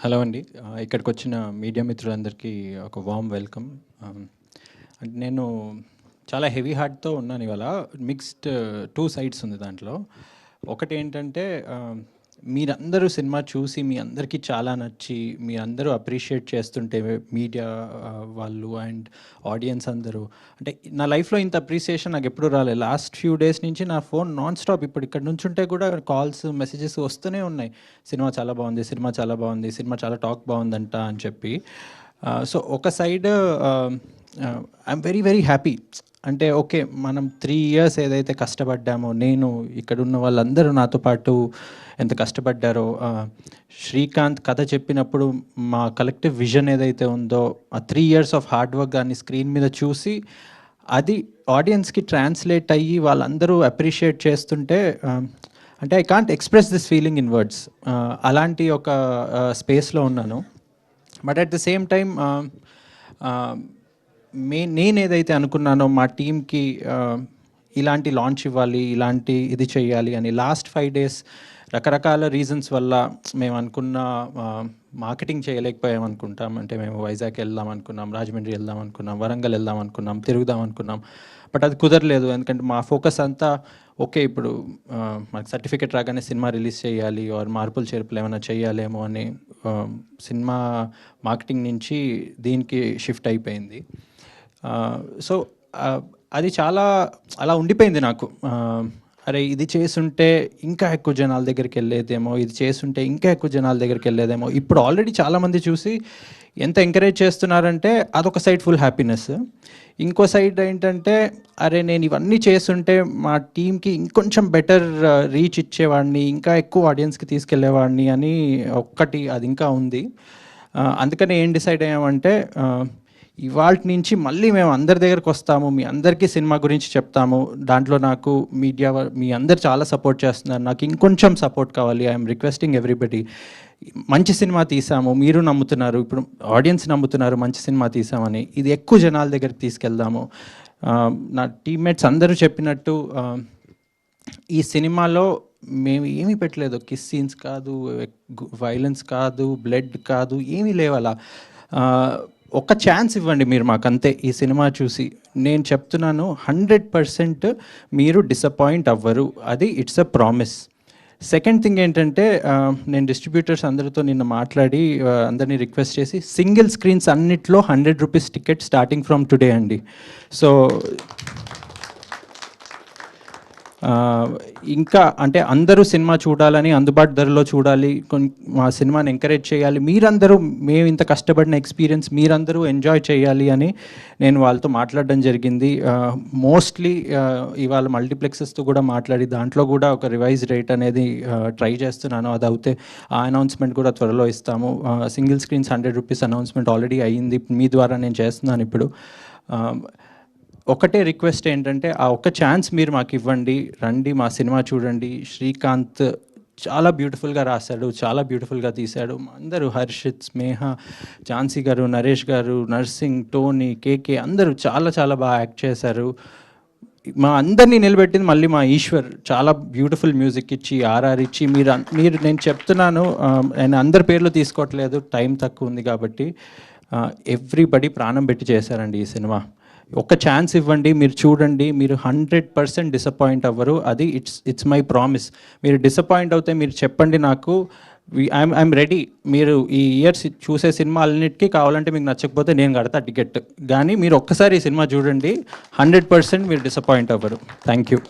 Hello అండి. ఇక్కడికొచ్చిన media మిత్రులందరికీ ఒక వార్మ్ వెల్కమ్. అంటే నేను చాలా హెవీ హార్ట్‌తో ఉన్నాను ఇవాళ. మిక్స్డ్ 2 సైడ్స్ ఉంది దాంట్లో. ఒకటేంటంటే మీరందరూ సినిమా చూసి మీ అందరికీ చాలా నచ్చి, మీరందరూ అప్రిషియేట్ చేస్తుంటే మీడియా వాళ్ళు అండ్ ఆడియన్స్ అందరూ, అంటే నా లైఫ్‌లో ఇంత అప్రిసియేషన్ నాకెప్పుడూ రాలేదు. లాస్ట్ ఫ్యూ డేస్ నుంచి నా ఫోన్ నాన్ స్టాప్ ఇప్పుడు ఇక్కడ నుంచుంటే కూడా కాల్స్, మెసేజెస్ వస్తూనే ఉన్నాయి. సినిమా చాలా బాగుంది, సినిమా చాలా బాగుంది, సినిమా చాలా టాక్ బాగుందంట అని చెప్పి. సో ఒక side I'm very very happy. అంటే ఓకే, మనం 3 ఇయర్స్ ఏదైతే కష్టపడ్డామో, నేను ఇక్కడున్న వాళ్ళందరూ నాతో పాటు ఎంత కష్టపడ్డారో, శ్రీకాంత్ కథ చెప్పినప్పుడు మా కలెక్టివ్ విజన్ ఏదైతే ఉందో, ఆ 3 ఇయర్స్ ఆఫ్ హార్డ్ వర్క్ దాన్ని స్క్రీన్ మీద చూసి అది ఆడియన్స్కి ట్రాన్స్లేట్ అయ్యి వాళ్ళందరూ అప్రిషియేట్ చేస్తుంటే, అంటే I can't express this feeling in words. అలాంటి ఒక స్పేస్లో ఉన్నాను. But at the same time నేను ఏదైతే అనుకున్నానో మా టీమ్కి ఇలాంటి లాంచ్ ఇవ్వాలి, ఇలాంటి ఇది చేయాలి అని లాస్ట్ 5 డేస్ రకరకాల రీజన్స్ వల్ల మేము అనుకున్న మార్కెటింగ్ చేయలేకపోయాం అనుకుంటాం. అంటే మేము వైజాగ్ వెళ్దాం అనుకున్నాం, రాజమండ్రి వెళ్దాం అనుకున్నాం, వరంగల్ వెళ్దాం అనుకున్నాం, తిరుగుదాం అనుకున్నాం. బట్ అది కుదరలేదు. ఎందుకంటే మా ఫోకస్ అంతా ఓకే, ఇప్పుడు మనకు సర్టిఫికెట్ రాగానే సినిమా రిలీజ్ చేయాలి ఆర్ మార్పులు చేర్పులు ఏమైనా చేయాలేమో అని సినిమా మార్కెటింగ్ నుంచి దీనికి షిఫ్ట్ అయిపోయింది. సో అది చాలా అలా ఉండిపోయింది నాకు. అరే ఇది చేసుంటే ఇంకా ఎక్కువ జనాల దగ్గరికి వెళ్ళేదేమో, ఇది చేసుంటే ఇంకా ఎక్కువ జనాల దగ్గరికి వెళ్ళేదేమో. ఇప్పుడు ఆల్రెడీ చాలామంది చూసి ఎంత ఎంకరేజ్ చేస్తున్నారంటే అదొక సైడ్ ఫుల్ హ్యాపీనెస్. ఇంకో సైడ్ ఏంటంటే అరే నేను ఇవన్నీ చేస్తుంటే మా టీంకి ఇంకొంచెం బెటర్ రీచ్ ఇచ్చేవాడిని, ఇంకా ఎక్కువ ఆడియన్స్కి తీసుకెళ్లేవాడిని అని ఒక్కటి అది ఇంకా ఉంది. అందుకని ఏం డిసైడ్ అయ్యామంటే ఇవాల్టి నుంచి మళ్ళీ మేము అందరి దగ్గరకు వస్తాము, మీ అందరికీ సినిమా గురించి చెప్తాము. దాంట్లో నాకు మీడియా మీ అందరు చాలా సపోర్ట్ చేస్తున్నారు, నాకు ఇంకొంచెం సపోర్ట్ కావాలి. I'm requesting everybody. మంచి సినిమా తీసాము, మీరు నమ్ముతున్నారు, ఇప్పుడు ఆడియన్స్ నమ్ముతున్నారు మంచి సినిమా తీసామని. ఇది ఎక్కువ జనాల దగ్గరికి తీసుకెళ్దాము. నా టీమ్మేట్స్ అందరూ చెప్పినట్టు ఈ సినిమాలో మేము ఏమీ పెట్టలేదు. కిస్ సీన్స్ కాదు, వైలెన్స్ కాదు, బ్లడ్ కాదు, ఏమీ లేవలా. ఒక ఛాన్స్ ఇవ్వండి మీరు మాకంతే. ఈ సినిమా చూసి నేను చెప్తున్నాను 100% మీరు డిసప్పాయింట్ అవ్వరు. అది it's a promise. Second thing ఏంటంటే నేను డిస్ట్రిబ్యూటర్స్ అందరితో నిన్న మాట్లాడి అందరినీ రిక్వెస్ట్ చేసి సింగిల్ స్క్రీన్స్ అన్నిట్లో 100 rupees ticket starting from today అండి. సో ఇంకా అంటే అందరూ సినిమా చూడాలని, అందుబాటు ధరలో చూడాలి, మా సినిమాని ఎంకరేజ్ చేయాలి, మీరందరూ మేము ఇంత కష్టపడిన ఎక్స్పీరియన్స్ మీరందరూ ఎంజాయ్ చేయాలి అని నేను వాళ్ళతో మాట్లాడడం జరిగింది. మోస్ట్లీ ఇవాళ మల్టీప్లెక్సెస్తో కూడా మాట్లాడి దాంట్లో కూడా ఒక రివైజ్ రేట్ అనేది ట్రై చేస్తున్నాను. అది అవుతే ఆ అనౌన్స్మెంట్ కూడా త్వరలో ఇస్తాము. Single screens 100 rupees announcement already అయ్యింది, మీ ద్వారా నేను చేస్తున్నాను ఇప్పుడు. ఒకటే రిక్వెస్ట్ ఏంటంటే ఆ ఒక్క ఛాన్స్ మీరు మాకు ఇవ్వండి, రండి మా సినిమా చూడండి. శ్రీకాంత్ చాలా బ్యూటిఫుల్గా రాశాడు, చాలా బ్యూటిఫుల్గా తీశాడు. అందరూ హర్షిత్, స్నేహ, ఝాన్సీ గారు, నరేష్ గారు, నర్సింగ్, టోనీ, కేకే అందరూ చాలా చాలా బాగా యాక్ట్ చేశారు. మా అందరినీ నిలబెట్టింది మళ్ళీ మా ఈశ్వర్ చాలా బ్యూటిఫుల్ మ్యూజిక్ ఇచ్చి, ఆర్ఆర్ ఇచ్చి. మీరు నేను చెప్తున్నాను, నేను అందరి పేర్లు తీసుకోవట్లేదు, టైం తక్కువ ఉంది కాబట్టి. ఎవ్రీబడి ప్రాణం పెట్టి చేశారండి ఈ సినిమా. ఒక ఛాన్స్ ఇవ్వండి, మీరు చూడండి, మీరు 100% డిసప్పాయింట్ అవ్వరు. అది ఇట్స్ మై ప్రామిస్. మీరు డిసప్పాయింట్ అవుతే మీరు చెప్పండి నాకు, ఐఎమ్ రెడీ. మీరు ఈ ఇయర్స్ చూసే సినిమాలన్నిటికీ కావాలంటే మీకు నచ్చకపోతే నేను కడతా టికెట్, కానీ మీరు ఒక్కసారి ఈ సినిమా చూడండి, 100% మీరు డిసప్పాయింట్ అవ్వరు. Thank you.